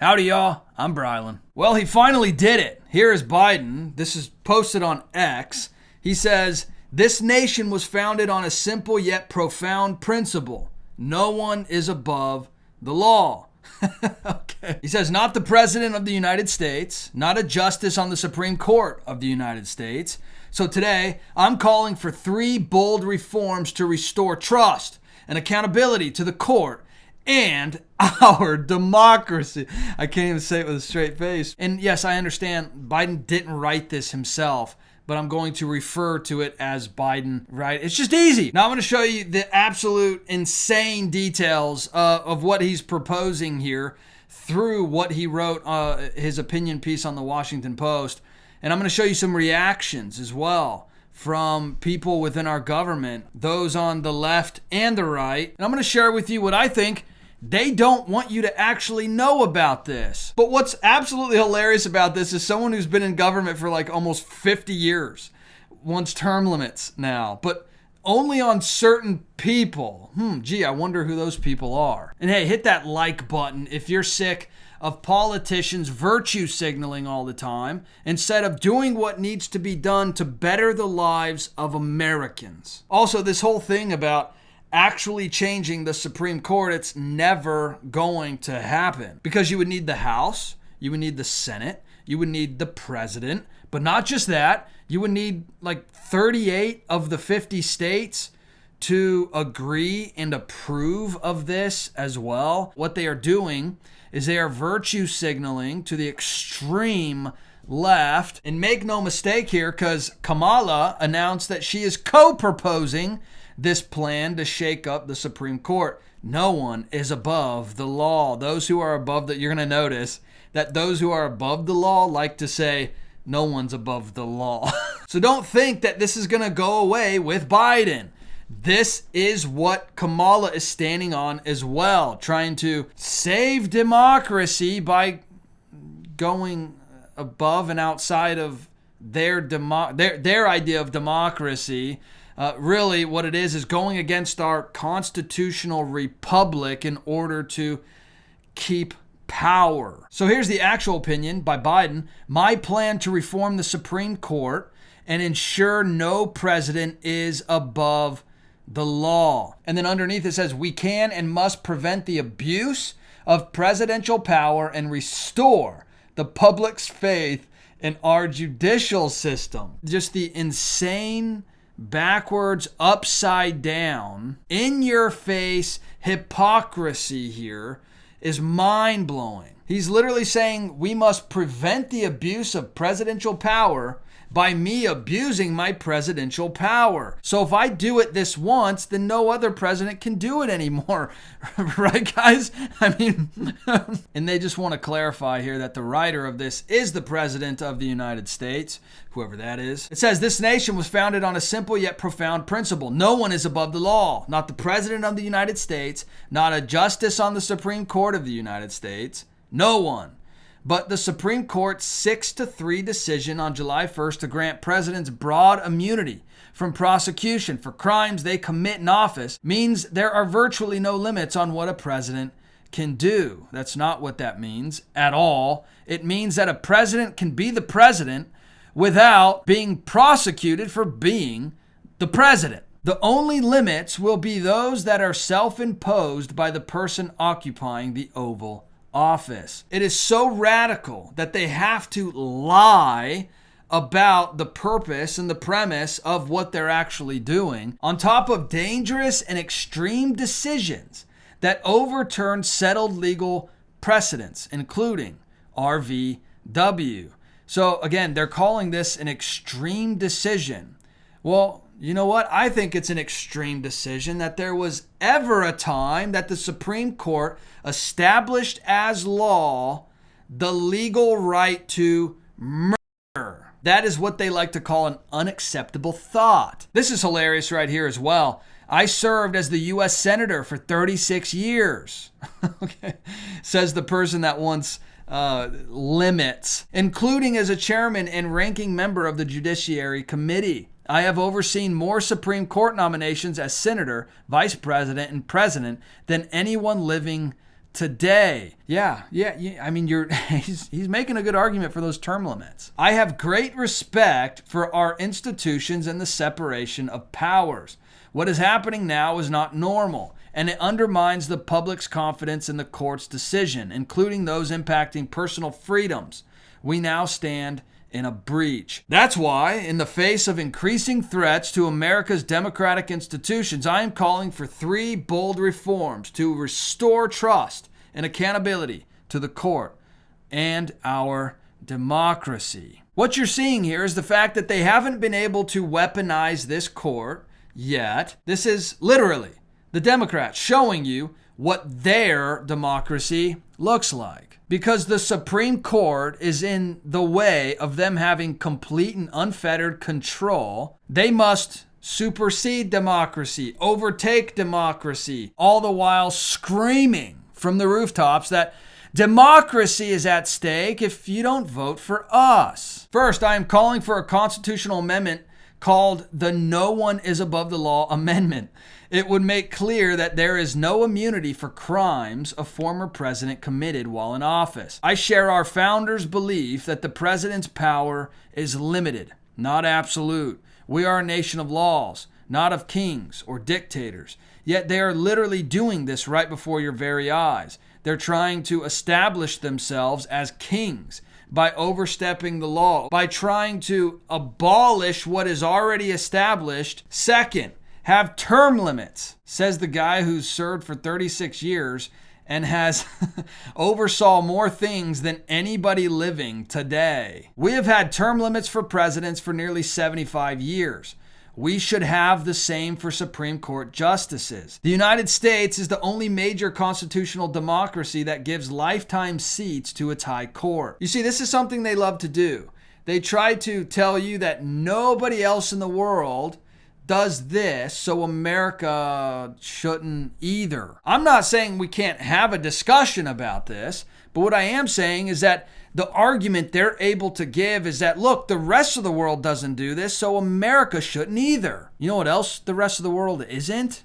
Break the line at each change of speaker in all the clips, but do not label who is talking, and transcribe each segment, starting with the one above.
Howdy, y'all. I'm Brylan. Well, he finally did it. Here is Biden. This is posted on X. He says, "This nation was founded on a simple yet profound principle. No one is above the law." Okay. He says, not the President of the United States, not a justice on the Supreme Court of the United States. So today, I'm calling for 3 bold reforms to restore trust and accountability to the court and our democracy. I can't even say it with a straight face. And yes, I understand Biden didn't write this himself, but I'm going to refer to it as Biden, right? It's just easy. Now I'm going to show you the absolute insane details of what he's proposing here through what he wrote, his opinion piece on the Washington Post. And I'm going to show you some reactions as well from people within our government, those on the left and the right. And I'm going to share with you what I think they don't want you to actually know about this. But what's absolutely hilarious about this is someone who's been in government for like almost 50 years wants term limits now, but only on certain people. Gee, I wonder who those people are. And hey, hit that like button if you're sick of politicians virtue signaling all the time instead of doing what needs to be done to better the lives of Americans. Also, this whole thing about actually changing the Supreme Court, it's never going to happen because you would need the House, you would need the Senate, you would need the President, but not just that, you would need like 38 of the 50 states to agree and approve of this as well. What they are doing is they are virtue signaling to the extreme left. And make no mistake here, because Kamala announced that she is co-proposing this plan to shake up the Supreme Court. No one is above the law. Those who are above the, you're going to notice that those who are above the law like to say, no one's above the law. So don't think that this is going to go away with Biden. This is what Kamala is standing on as well, trying to save democracy by going above and outside of their idea of democracy. Really, what it is going against our constitutional republic in order to keep power. So here's the actual opinion by Biden. My plan to reform the Supreme Court and ensure no president is above the law. And then underneath it says, we can and must prevent the abuse of presidential power and restore the public's faith in our judicial system. Just the insane, backwards, upside down, in your face hypocrisy here is mind-blowing. He's literally saying we must prevent the abuse of presidential power by me abusing my presidential power. So if I do it this once, then no other president can do it anymore. Right, guys? I mean, and they just want to clarify here that the writer of this is the President of the United States, whoever that is. It says, this nation was founded on a simple yet profound principle. No one is above the law. Not the President of the United States, not a justice on the Supreme Court of the United States. No one. But the Supreme Court's 6-3 decision on July 1st to grant presidents broad immunity from prosecution for crimes they commit in office means there are virtually no limits on what a president can do. That's not what that means at all. It means that a president can be the president without being prosecuted for being the president. The only limits will be those that are self-imposed by the person occupying the Oval Office. It is so radical that they have to lie about the purpose and the premise of what they're actually doing, on top of dangerous and extreme decisions that overturn settled legal precedents, including RVW. So again, they're calling this an extreme decision. Well, you know what? I think it's an extreme decision that there was ever a time that the Supreme Court established as law the legal right to murder. That is what they like to call an unacceptable thought. This is hilarious right here as well. I served as the U.S. Senator for 36 years, okay, says the person that wants limits, including as a chairman and ranking member of the Judiciary Committee. I have overseen more Supreme Court nominations as senator, vice president, and president than anyone living today. Yeah. I mean, he's making a good argument for those term limits. I have great respect for our institutions and the separation of powers. What is happening now is not normal, and it undermines the public's confidence in the court's decision, including those impacting personal freedoms. We now stand in a breach. That's why, in the face of increasing threats to America's democratic institutions, I am calling for 3 bold reforms to restore trust and accountability to the court and our democracy. What you're seeing here is the fact that they haven't been able to weaponize this court yet. This is literally the Democrats showing you what their democracy looks like. Because the Supreme Court is in the way of them having complete and unfettered control, they must supersede democracy, overtake democracy, all the while screaming from the rooftops that democracy is at stake if you don't vote for us. First, I am calling for a constitutional amendment called the No One is Above the Law Amendment. It would make clear that there is no immunity for crimes a former president committed while in office. I share our founders' belief that the president's power is limited, not absolute. We are a nation of laws, not of kings or dictators. Yet they are literally doing this right before your very eyes. They're trying to establish themselves as kings by overstepping the law, by trying to abolish what is already established. Second, have term limits, says the guy who's served for 36 years and has oversaw more things than anybody living today. We have had term limits for presidents for nearly 75 years. We should have the same for Supreme Court justices. The United States is the only major constitutional democracy that gives lifetime seats to its high court. You see, this is something they love to do. They try to tell you that nobody else in the world does this, so America shouldn't either. I'm not saying we can't have a discussion about this, but what I am saying is that the argument they're able to give is that, look, the rest of the world doesn't do this, so America shouldn't either. You know what else the rest of the world isn't?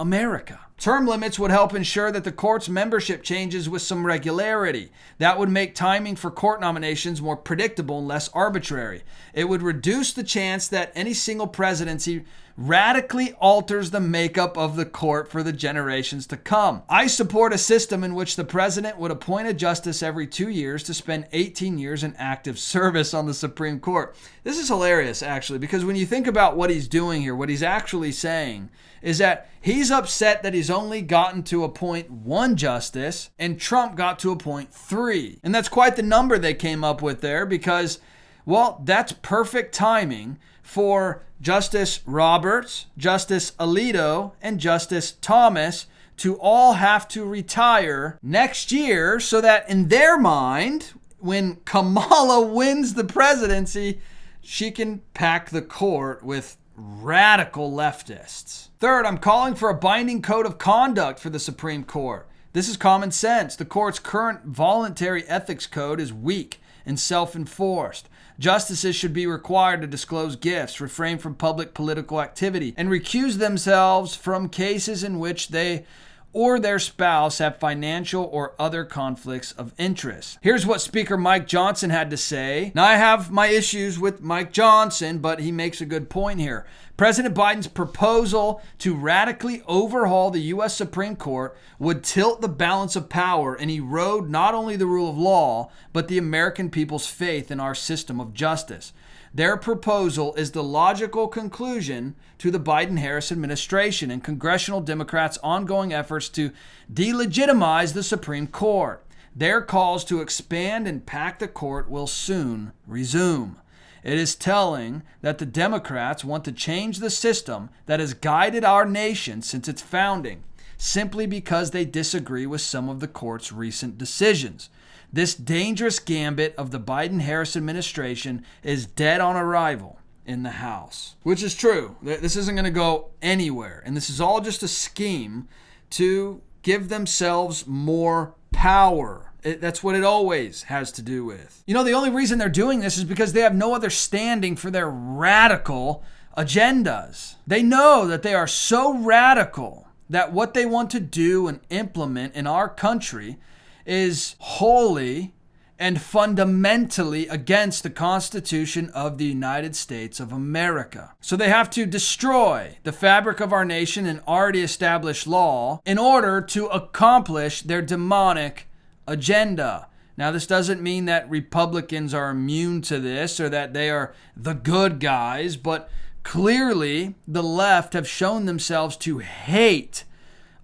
America. Term limits would help ensure that the court's membership changes with some regularity. That would make timing for court nominations more predictable and less arbitrary. It would reduce the chance that any single presidency radically alters the makeup of the court for the generations to come. I support a system in which the president would appoint a justice every 2 years to spend 18 years in active service on the Supreme Court. This is hilarious, actually, because when you think about what he's doing here, what he's actually saying is that he's upset that he's only gotten to appoint 1 justice and Trump got to appoint 3. And that's quite the number they came up with there because, well, that's perfect timing for Justice Roberts, Justice Alito, and Justice Thomas to all have to retire next year so that in their mind, when Kamala wins the presidency, she can pack the court with radical leftists. Third, I'm calling for a binding code of conduct for the Supreme Court. This is common sense. The court's current voluntary ethics code is weak and self-enforced. Justices should be required to disclose gifts, refrain from public political activity, and recuse themselves from cases in which they or their spouse have financial or other conflicts of interest. Here's what Speaker Mike Johnson had to say. Now, I have my issues with Mike Johnson, but he makes a good point here. President Biden's proposal to radically overhaul the U.S. Supreme Court would tilt the balance of power and erode not only the rule of law, but the American people's faith in our system of justice. Their proposal is the logical conclusion to the Biden-Harris administration and congressional Democrats' ongoing efforts to delegitimize the Supreme Court. Their calls to expand and pack the court will soon resume. It is telling that the Democrats want to change the system that has guided our nation since its founding, simply because they disagree with some of the court's recent decisions. This dangerous gambit of the Biden-Harris administration is dead on arrival in the House. Which is true. This isn't going to go anywhere. And this is all just a scheme to give themselves more power. That's what it always has to do with. You know, the only reason they're doing this is because they have no other standing for their radical agendas. They know that they are so radical that what they want to do and implement in our country is wholly and fundamentally against the Constitution of the United States of America. So they have to destroy the fabric of our nation and already established law in order to accomplish their demonic agenda. Now, this doesn't mean that Republicans are immune to this or that they are the good guys, but clearly the left have shown themselves to hate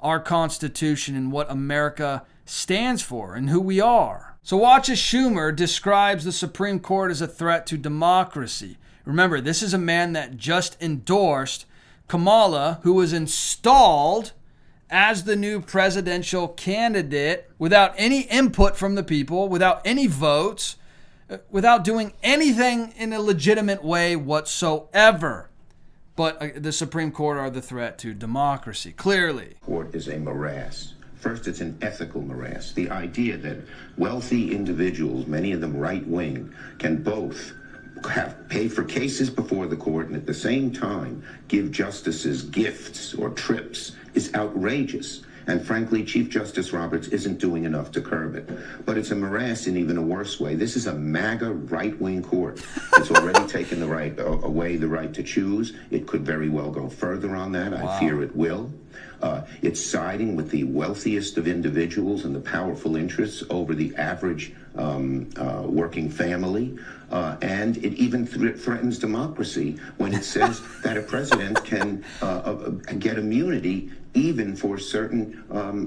our Constitution and what America stands for and who we are. So watch as Schumer describes the Supreme Court as a threat to democracy. Remember, this is a man that just endorsed Kamala, who was installed as the new presidential candidate without any input from the people, without any votes, without doing anything in a legitimate way whatsoever. But the Supreme Court are the threat to democracy, clearly.
Court is a morass. First, it's an ethical morass. The idea that wealthy individuals, many of them right-wing, can both pay for cases before the court and at the same time give justices gifts or trips is outrageous. And frankly, Chief Justice Roberts isn't doing enough to curb it. But it's a morass in even a worse way. This is a MAGA right-wing court. It's already taken away the right to choose. It could very well go further on that. Wow. I fear it will. It's siding with the wealthiest of individuals and the powerful interests over the average working family. And it even threatens democracy when it says that a president can get immunity even for certain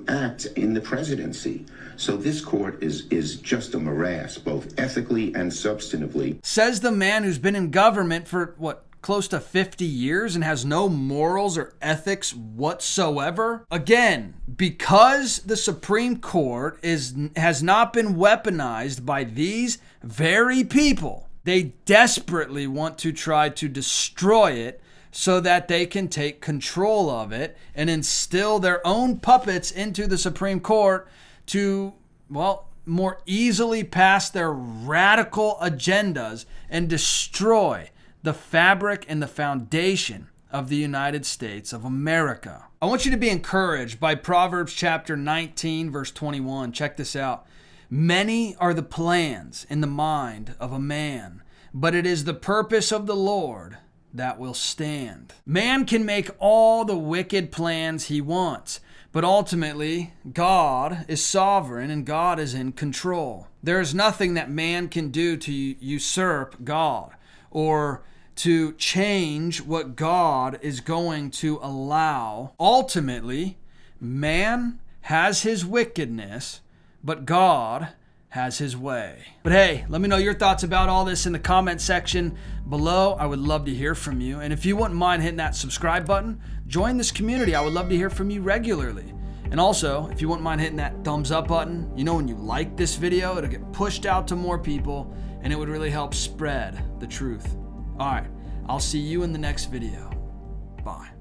acts in the presidency. So this court is just a morass, both ethically and substantively.
Says the man who's been in government for, close to 50 years and has no morals or ethics whatsoever. Again, because the Supreme Court has not been weaponized by these very people, they desperately want to try to destroy it so that they can take control of it and instill their own puppets into the Supreme Court to, more easily pass their radical agendas and destroy the fabric and the foundation of the United States of America. I want you to be encouraged by Proverbs chapter 19, verse 21. Check this out. Many are the plans in the mind of a man, but it is the purpose of the Lord that will stand. Man can make all the wicked plans he wants, but ultimately, God is sovereign and God is in control. There is nothing that man can do to usurp God or to change what God is going to allow. Ultimately, man has his wickedness, but God has his way. But hey, let me know your thoughts about all this in the comment section below. I would love to hear from you. And if you wouldn't mind hitting that subscribe button, join this community. I would love to hear from you regularly. And also, if you wouldn't mind hitting that thumbs up button, when you like this video, it'll get pushed out to more people and it would really help spread the truth. All right, I'll see you in the next video. Bye.